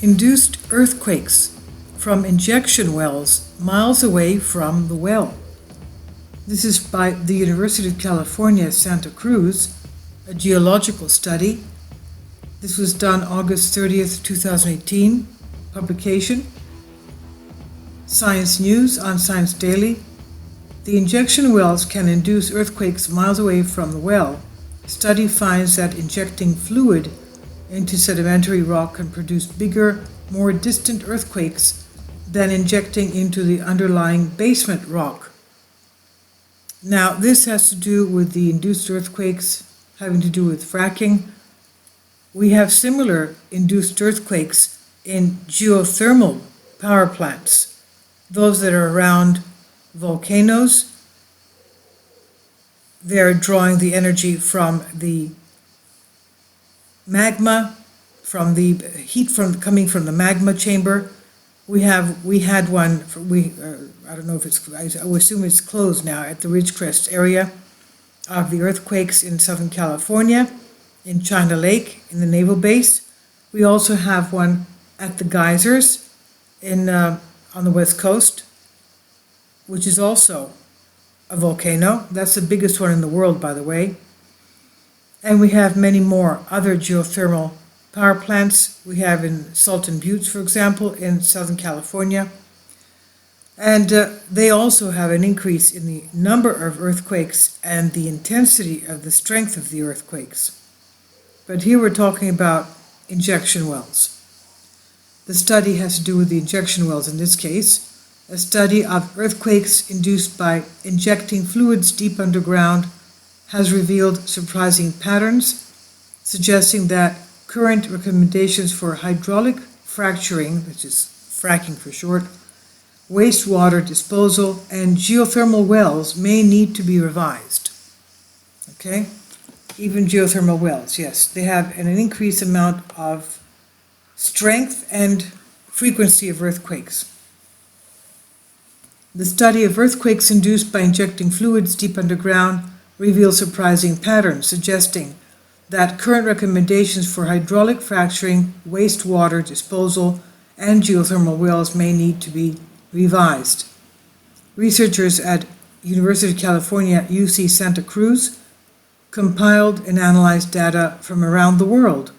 Induced earthquakes from injection wells miles away from the well. This is by the University of California, Santa Cruz, a geological study. This was done August 30th, 2018, publication. Science News on Science Daily. The injection wells can induce earthquakes miles away from the well. Study finds that injecting fluid into sedimentary rock can produce bigger, more distant earthquakes than injecting into the underlying basement rock. Now, this has to do with the induced earthquakes having to do with fracking. We have similar induced earthquakes in geothermal power plants, those that are around volcanoes. They're drawing the energy from the magma, from the heat coming from the magma chamber. We had one. I don't know if it's. I assume it's closed now at the Ridgecrest area of the earthquakes in Southern California, in China Lake, in the naval base. We also have one at the geysers on the West Coast, which is also a volcano. That's the biggest one in the world, by the way. And we have many more other geothermal power plants. We have in Salton Buttes, for example, in Southern California. And they also have an increase in the number of earthquakes and the intensity of the strength of the earthquakes. But here we're talking about injection wells. The study has to do with the injection wells in this case. A study of earthquakes induced by injecting fluids deep underground has revealed surprising patterns, suggesting that current recommendations for hydraulic fracturing, which is fracking for short, wastewater disposal, and geothermal wells may need to be revised. Okay? Even geothermal wells, yes, they have an increased amount of strength and frequency of earthquakes. The study of earthquakes induced by injecting fluids deep underground reveals surprising patterns, suggesting that current recommendations for hydraulic fracturing, wastewater disposal, and geothermal wells may need to be revised. Researchers at University of California, UC Santa Cruz, compiled and analyzed data from around the world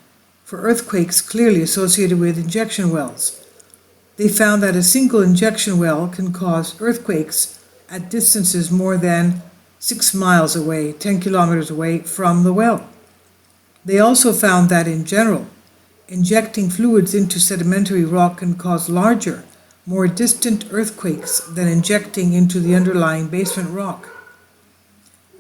for earthquakes clearly associated with injection wells. They found that a single injection well can cause earthquakes at distances more than 6 miles away, 10 kilometers away from the well. They also found that in general, injecting fluids into sedimentary rock can cause larger, more distant earthquakes than injecting into the underlying basement rock.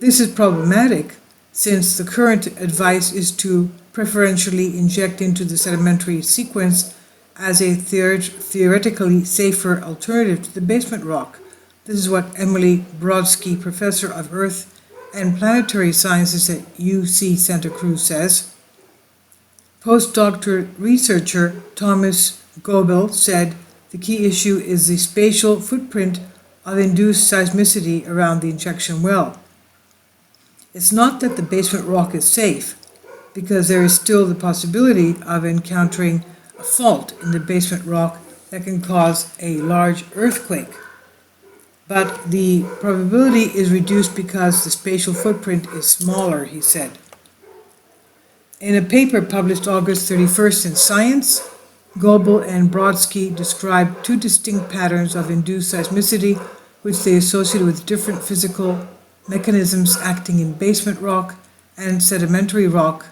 This is problematic since the current advice is to preferentially inject into the sedimentary sequence as a theoretically safer alternative to the basement rock. This is what Emily Brodsky, professor of Earth and Planetary Sciences at UC Santa Cruz, says. Postdoctoral researcher Thomas Goble said the key issue is the spatial footprint of induced seismicity around the injection well. It's not that the basement rock is safe, because there is still the possibility of encountering a fault in the basement rock that can cause a large earthquake. But the probability is reduced because the spatial footprint is smaller, he said. In a paper published August 31st in Science, Goble and Brodsky described two distinct patterns of induced seismicity, which they associated with different physical mechanisms acting in basement rock and sedimentary rock.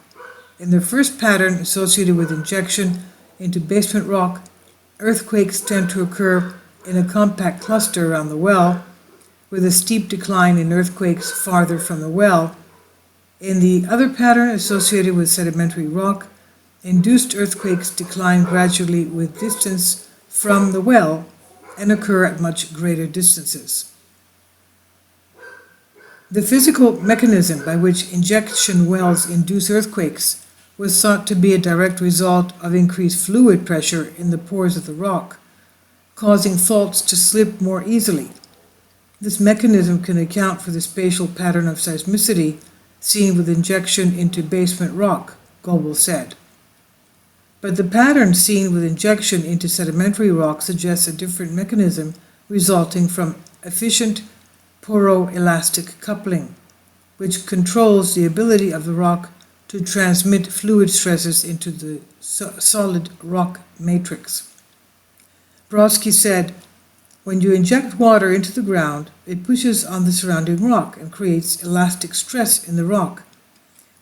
In the first pattern, associated with injection into basement rock, earthquakes tend to occur in a compact cluster around the well, with a steep decline in earthquakes farther from the well. In the other pattern, associated with sedimentary rock, induced earthquakes decline gradually with distance from the well and occur at much greater distances. The physical mechanism by which injection wells induce earthquakes was thought to be a direct result of increased fluid pressure in the pores of the rock, causing faults to slip more easily. This mechanism can account for the spatial pattern of seismicity seen with injection into basement rock, Goble said. but the pattern seen with injection into sedimentary rock suggests a different mechanism resulting from efficient poroelastic coupling, which controls the ability of the rock to transmit fluid stresses into the solid rock matrix. Brodsky said, "When you inject water into the ground, it pushes on the surrounding rock and creates elastic stress in the rock,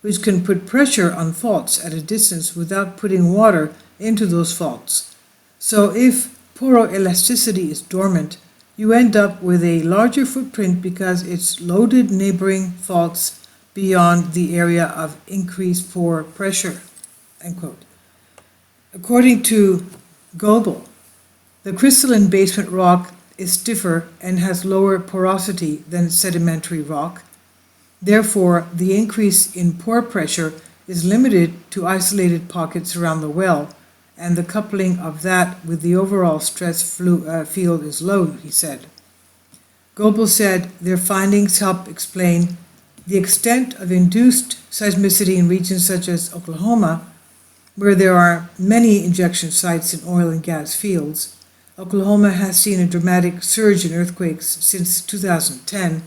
which can put pressure on faults at a distance without putting water into those faults. So if poroelasticity is dormant, you end up with a larger footprint because it's loaded neighboring faults beyond the area of increased pore pressure." End quote. According to Golet, the crystalline basement rock is stiffer and has lower porosity than sedimentary rock. Therefore, the increase in pore pressure is limited to isolated pockets around the well, and the coupling of that with the overall stress field is low, he said. Golet said their findings help explain the extent of induced seismicity in regions such as Oklahoma, where there are many injection sites in oil and gas fields. Oklahoma has seen a dramatic surge in earthquakes since 2010,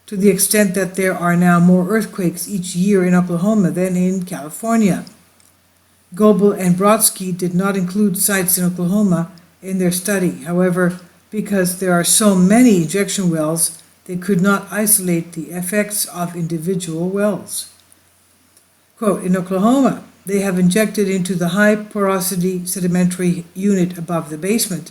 to the extent that there are now more earthquakes each year in Oklahoma than in California. Golet and Brodsky did not include sites in Oklahoma in their study. However, because there are so many injection wells, they could not isolate the effects of individual wells. Quote, "In Oklahoma, they have injected into the high porosity sedimentary unit above the basement,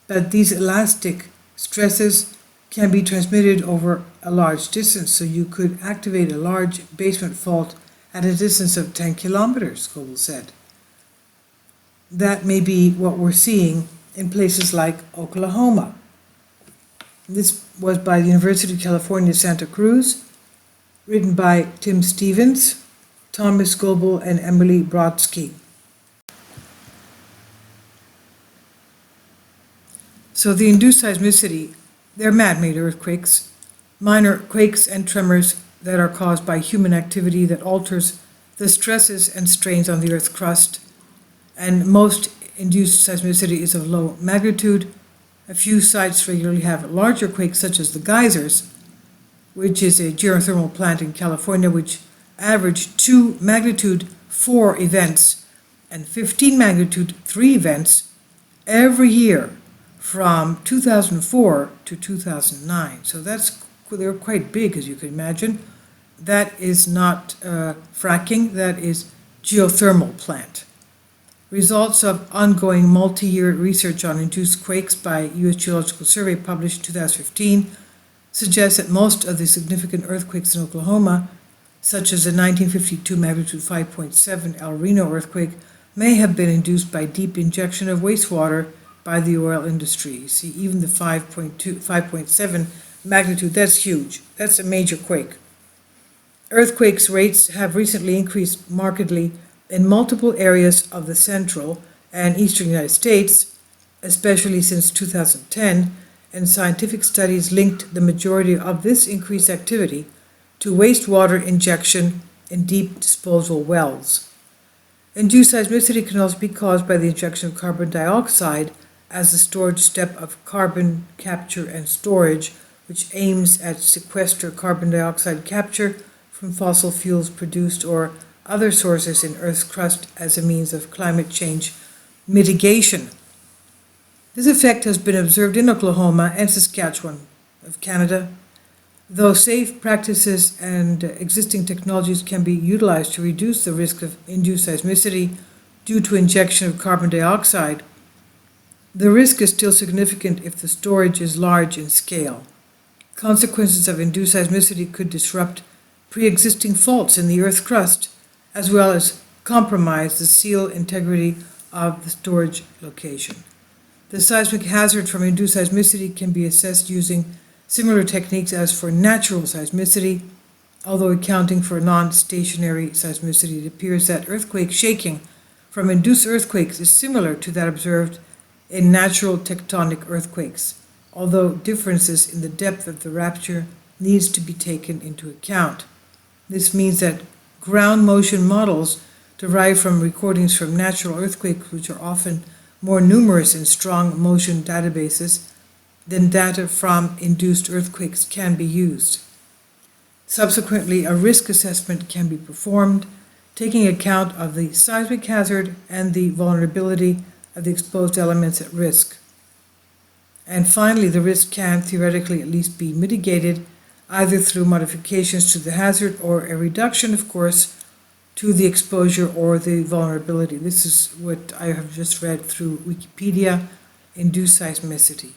but these elastic stresses can be transmitted over a large distance, so you could activate a large basement fault at a distance of 10 kilometers, Golet said. That may be what we're seeing in places like Oklahoma. This was by the University of California, Santa Cruz, written by Tim Stevens, Thomas Golet, and Emily Brodsky. So the induced seismicity, they're man-made earthquakes, minor quakes and tremors that are caused by human activity that alters the stresses and strains on the Earth's crust, and most induced seismicity is of low magnitude. A few sites regularly have larger quakes, such as the geysers, which is a geothermal plant in California, which averaged 2 magnitude 4 events and 15 magnitude 3 events every year from 2004 to 2009. So they're quite big, as you can imagine. That is not fracking, that is geothermal plant. Results of ongoing multi-year research on induced quakes by U.S. Geological Survey, published in 2015, suggest that most of the significant earthquakes in Oklahoma, such as the 1952 magnitude 5.7 El Reno earthquake, may have been induced by deep injection of wastewater by the oil industry. You see, even the 5.7 magnitude, that's huge. That's a major quake. Earthquakes rates have recently increased markedly in multiple areas of the central and eastern United States, especially since 2010, and scientific studies linked the majority of this increased activity to wastewater injection in deep disposal wells. Induced seismicity can also be caused by the injection of carbon dioxide as the storage step of carbon capture and storage, which aims at sequester carbon dioxide capture from fossil fuels produced or other sources in Earth's crust as a means of climate change mitigation. This effect has been observed in Oklahoma and Saskatchewan of Canada. Though safe practices and existing technologies can be utilized to reduce the risk of induced seismicity due to injection of carbon dioxide, the risk is still significant if the storage is large in scale. Consequences of induced seismicity could disrupt pre-existing faults in the Earth's crust, as well as compromise the seal integrity of the storage location. The seismic hazard from induced seismicity can be assessed using similar techniques as for natural seismicity, although accounting for non-stationary seismicity. It appears that earthquake shaking from induced earthquakes is similar to that observed in natural tectonic earthquakes, although differences in the depth of the rupture needs to be taken into account. This means that ground motion models derived from recordings from natural earthquakes, which are often more numerous in strong motion databases than data from induced earthquakes can be used. Subsequently, a risk assessment can be performed, taking account of the seismic hazard and the vulnerability of the exposed elements at risk. And finally, the risk can theoretically at least be mitigated either through modifications to the hazard or a reduction, of course, to the exposure or the vulnerability. This is what I have just read through Wikipedia, induced seismicity.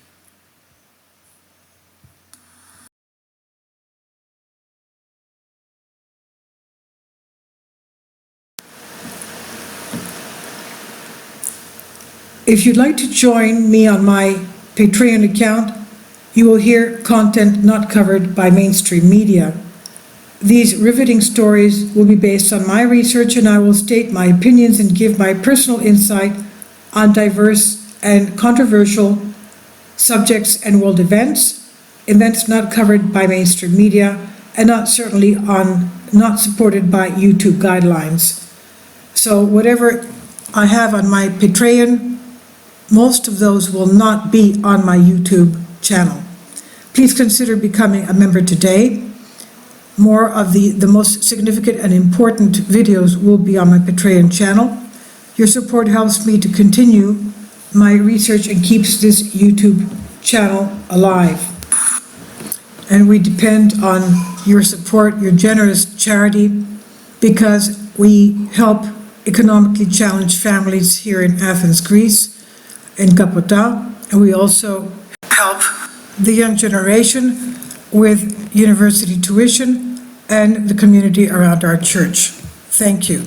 If you'd like to join me on my Patreon account, you will hear content not covered by mainstream media. These riveting stories will be based on my research, and I will state my opinions and give my personal insight on diverse and controversial subjects and world events not covered by mainstream media, and not supported by YouTube guidelines. So whatever I have on my Patreon, most of those will not be on my YouTube channel. Please consider becoming a member today. More of the most significant and important videos will be on my Patreon channel. Your support helps me to continue my research and keeps this YouTube channel alive. And we depend on your support, your generous charity, because we help economically challenged families here in Athens, Greece, in Kapota, and we also help the young generation with university tuition and the community around our church. Thank you.